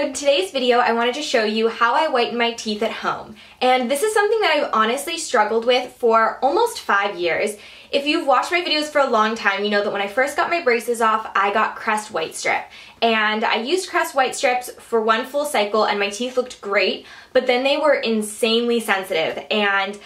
So in today's video, I wanted to show you how I whiten my teeth at home. And this is something that I've honestly struggled with for almost 5 years. If you've watched my videos for a long time, you know that when I first got my braces off, I got Crest White Strip. And I used Crest White Strips for one full cycle and my teeth looked great, but then they were insanely sensitive. And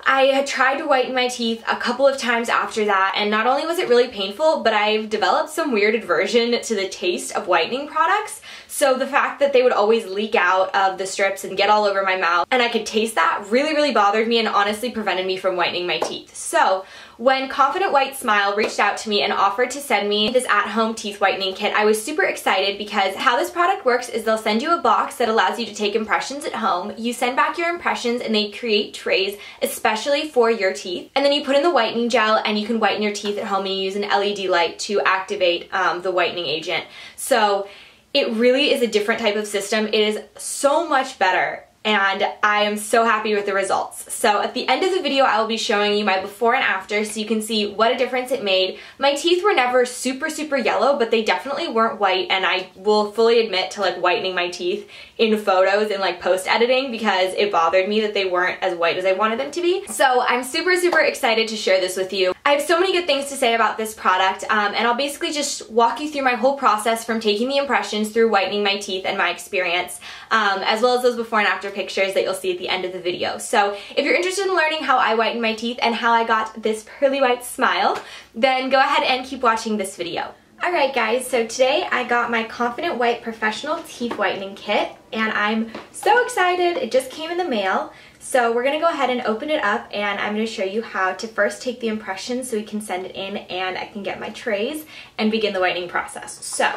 I had tried to whiten my teeth a couple of times after that, and not only was it really painful, but I've developed some weird aversion to the taste of whitening products. So the fact that they would always leak out of the strips and get all over my mouth, and I could taste that, really bothered me and honestly prevented me from whitening my teeth. So when Confident White Smile reached out to me and offered to send me this at-home teeth whitening kit, I was super excited because how this product works is they'll send you a box that allows you to take impressions at home. You send back your impressions and they create trays especially for your teeth. And then you put in the whitening gel and you can whiten your teeth at home and you use an LED light to activate the whitening agent. So it really is a different type of system. It is so much better. And I am so happy with the results. So at the end of the video, I will be showing you my before and after so you can see what a difference it made. My teeth were never super yellow, but they definitely weren't white, and I will fully admit to like whitening my teeth in photos and like post editing because it bothered me that they weren't as white as I wanted them to be. So I'm super excited to share this with you. I have so many good things to say about this product, and I'll basically just walk you through my whole process from taking the impressions through whitening my teeth and my experience, as well as those before and after pictures that you'll see at the end of the video. So if you're interested in learning how I whiten my teeth and how I got this pearly white smile, then go ahead and keep watching this video. Alright guys, so today I got my Confident White Professional Teeth Whitening Kit, and I'm so excited. It just came in the mail. So we're going to go ahead and open it up, and I'm going to show you how to first take the impressions so we can send it in and I can get my trays and begin the whitening process. So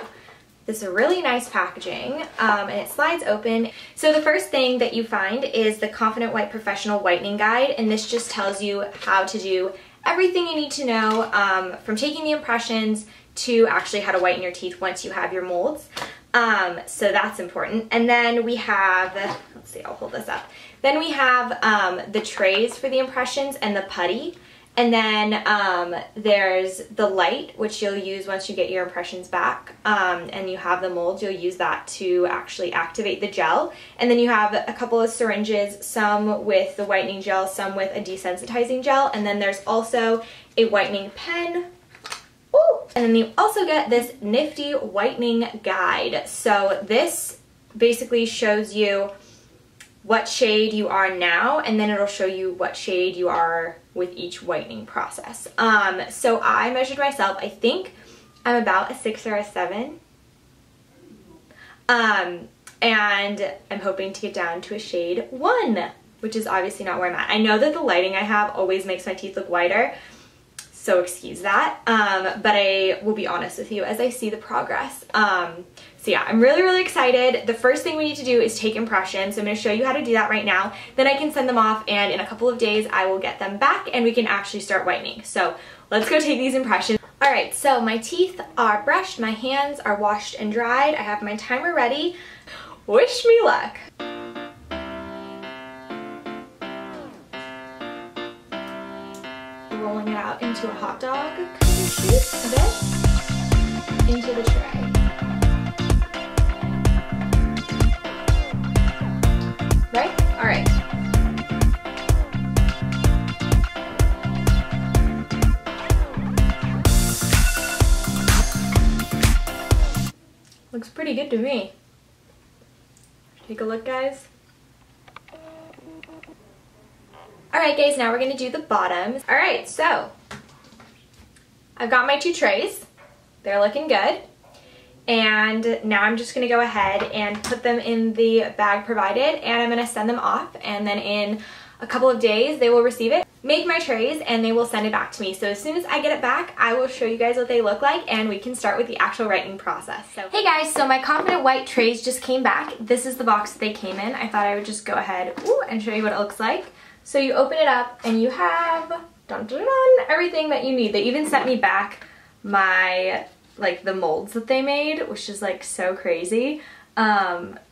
this is really nice packaging, and it slides open. So the first thing that you find is the Confident White Professional Whitening Guide, and this just tells you how to do everything you need to know from taking the impressions to actually how to whiten your teeth once you have your molds. So that's important. And then we have, let's see, I'll hold this up. Then we have the trays for the impressions and the putty. And then there's the light, which you'll use once you get your impressions back, and you have the molds. You'll use that to actually activate the gel. And then you have a couple of syringes, some with the whitening gel, some with a desensitizing gel. And then there's also a whitening pen. Ooh. And then you also get this nifty whitening guide. So this basically shows you what shade you are now, and then it'll show you what shade you are with each whitening process. So I measured myself. I think I'm about a 6 or a 7. And I'm hoping to get down to a shade 1, which is obviously not where I'm at. I know that the lighting I have always makes my teeth look whiter, so excuse that, but I will be honest with you as I see the progress. So yeah, I'm really excited. The first thing we need to do is take impressions, so I'm going to show you how to do that right now. Then I can send them off, and in a couple of days I will get them back and we can actually start whitening. So let's go take these impressions. Alright, so my teeth are brushed, my hands are washed and dried, I have my timer ready. Wish me luck! Rolling it out into a hot dog kind of shape, this into the tray. Right? Alright. Looks pretty good to me. Take a look, guys. Alright guys, now we're going to do the bottoms. Alright, so I've got my 2 trays. They're looking good. And now I'm just going to go ahead and put them in the bag provided, and I'm going to send them off, and then in a couple of days they will receive it, make my trays, and they will send it back to me. So as soon as I get it back, I will show you guys what they look like, and we can start with the actual whitening process. So hey guys, so my Confident White trays just came back. This is the box that they came in. I thought I would just go ahead and show you what it looks like. So you open it up and you have everything that you need. They even sent me back my the molds that they made, which is like so crazy.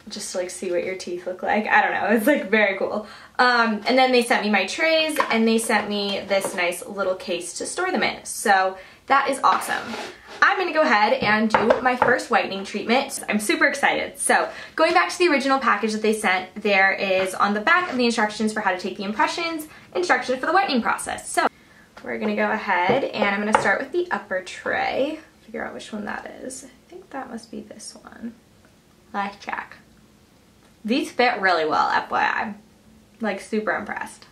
Just to like see what your teeth look like. I don't know, it's like very cool. And then they sent me my trays, and they sent me this nice little case to store them in. So that is awesome. I'm gonna go ahead and do my first whitening treatment. I'm super excited. So going back to the original package that they sent, there is on the back of the instructions for how to take the impressions, instructions for the whitening process. So we're gonna go ahead and I'm gonna start with the upper tray. Figure out which one that is. I think that must be this one. Let's check. These fit really well, FYI. Like, super impressed.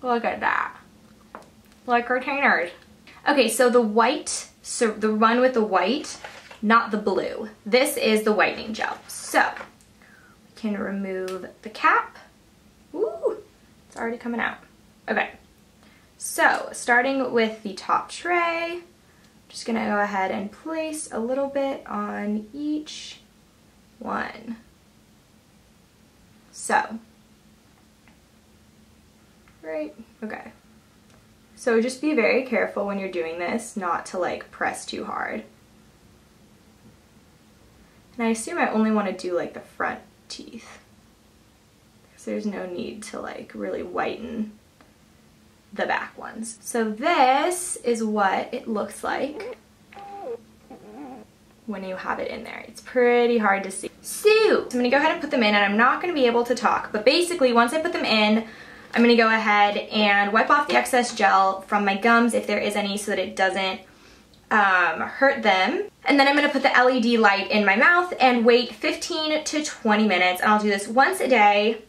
Look at that. Like retainers. Okay, so the white, so the one with the white, not the blue. This is the whitening gel. So we can remove the cap. Ooh, it's already coming out. Okay, so starting with the top tray, just gonna go ahead and place a little bit on each one. So, right, okay. So just be very careful when you're doing this not to like press too hard. And I assume I only want to do like the front teeth, because there's no need to like really whiten the back ones. So this is what it looks like when you have it in there. It's pretty hard to see. So I'm gonna go ahead and put them in, and I'm not gonna be able to talk, but basically once I put them in, I'm gonna go ahead and wipe off the excess gel from my gums if there is any, so that it doesn't hurt them. And then I'm gonna put the LED light in my mouth and wait 15 to 20 minutes, and I'll do this once a day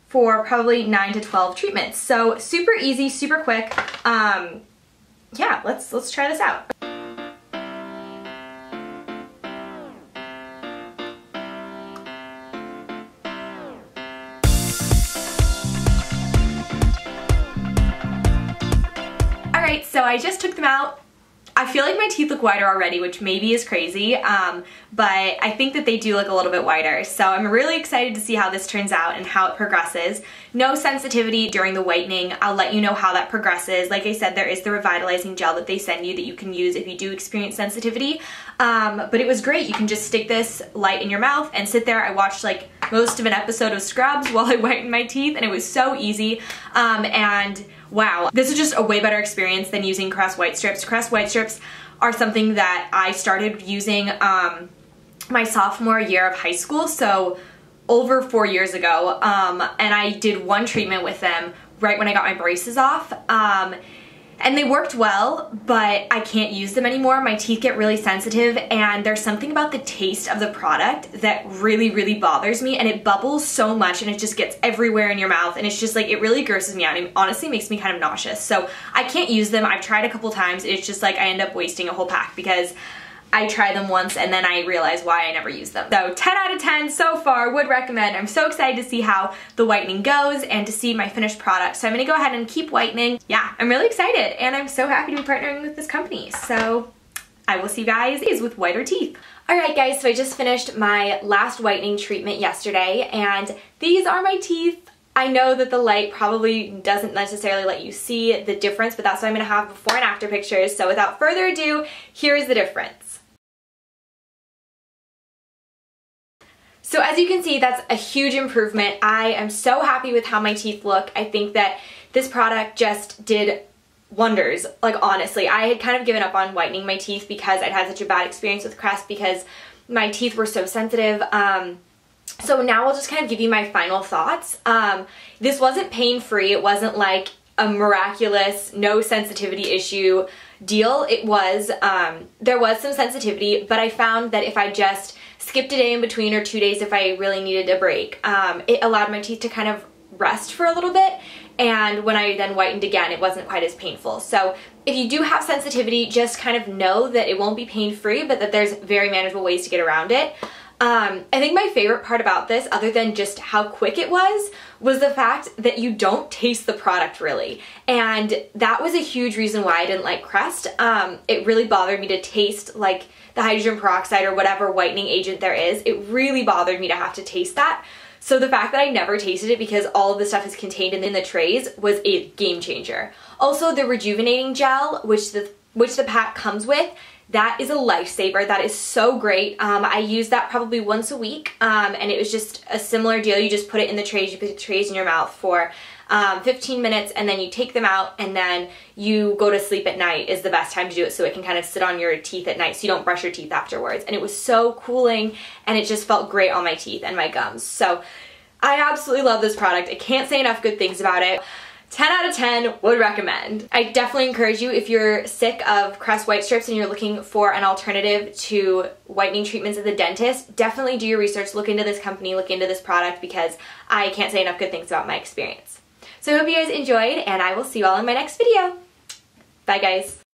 for probably 9 to 12 treatments. So super easy, super quick. Yeah, let's try this out. Alright, so I just took them out. I feel like my teeth look whiter already, which maybe is crazy, but I think that they do look a little bit whiter. So I'm really excited to see how this turns out and how it progresses. No sensitivity during the whitening. I'll let you know how that progresses. Like I said, there is the revitalizing gel that they send you that you can use if you do experience sensitivity. But it was great. You can just stick this light in your mouth and sit there. I watched like most of an episode of Scrubs while I whitened my teeth, and it was so easy. And wow, this is just a way better experience than using Crest white strips. Crest white strips are something that I started using my sophomore year of high school, so over 4 years ago, and I did one treatment with them right when I got my braces off. And they worked well, but I can't use them anymore. My teeth get really sensitive, and there's something about the taste of the product that really, really bothers me, and it bubbles so much and it just gets everywhere in your mouth, and it's just like, it really grosses me out. It honestly makes me kind of nauseous. So I can't use them. I've tried a couple times. It's just like I end up wasting a whole pack because I try them once and then I realize why I never use them. So 10 out of 10 so far, would recommend. I'm so excited to see how the whitening goes and to see my finished product. So I'm gonna go ahead and keep whitening. Yeah, I'm really excited, and I'm so happy to be partnering with this company. So I will see you guys with whiter teeth. Alright guys, so I just finished my last whitening treatment yesterday, and these are my teeth. I know that the light probably doesn't necessarily let you see the difference, but that's why I'm gonna have before and after pictures. So without further ado, here's the difference. So as you can see, that's a huge improvement. I am so happy with how my teeth look. I think that this product just did wonders. Like, honestly, I had kind of given up on whitening my teeth because I'd had such a bad experience with Crest because my teeth were so sensitive. So now I'll just kind of give you my final thoughts. This wasn't pain-free. It wasn't like a miraculous, no sensitivity issue deal. It was, there was some sensitivity, but I found that if I just skipped a day in between or 2 days if I really needed a break, it allowed my teeth to kind of rest for a little bit, and when I then whitened again, it wasn't quite as painful. So if you do have sensitivity, just kind of know that it won't be pain-free, but that there's very manageable ways to get around it. I think my favorite part about this, other than just how quick it was the fact that you don't taste the product really. And that was a huge reason why I didn't like Crest. It really bothered me to taste like the hydrogen peroxide or whatever whitening agent there is. It really bothered me to have to taste that. So the fact that I never tasted it because all of the stuff is contained in the trays was a game changer. Also, the rejuvenating gel, which the pack comes with, that is a lifesaver. That is so great. I use that probably once a week, and it was just a similar deal. You just put it in the trays, you put the trays in your mouth for 15 minutes, and then you take them out, and then you go to sleep at night is the best time to do it, so it can kind of sit on your teeth at night so you don't brush your teeth afterwards. And it was so cooling, and it just felt great on my teeth and my gums. So I absolutely love this product. I can't say enough good things about it. 10 out of 10 would recommend. I definitely encourage you, if you're sick of Crest white strips and you're looking for an alternative to whitening treatments at the dentist, definitely do your research, look into this company, look into this product, because I can't say enough good things about my experience. So I hope you guys enjoyed, and I will see you all in my next video. Bye guys.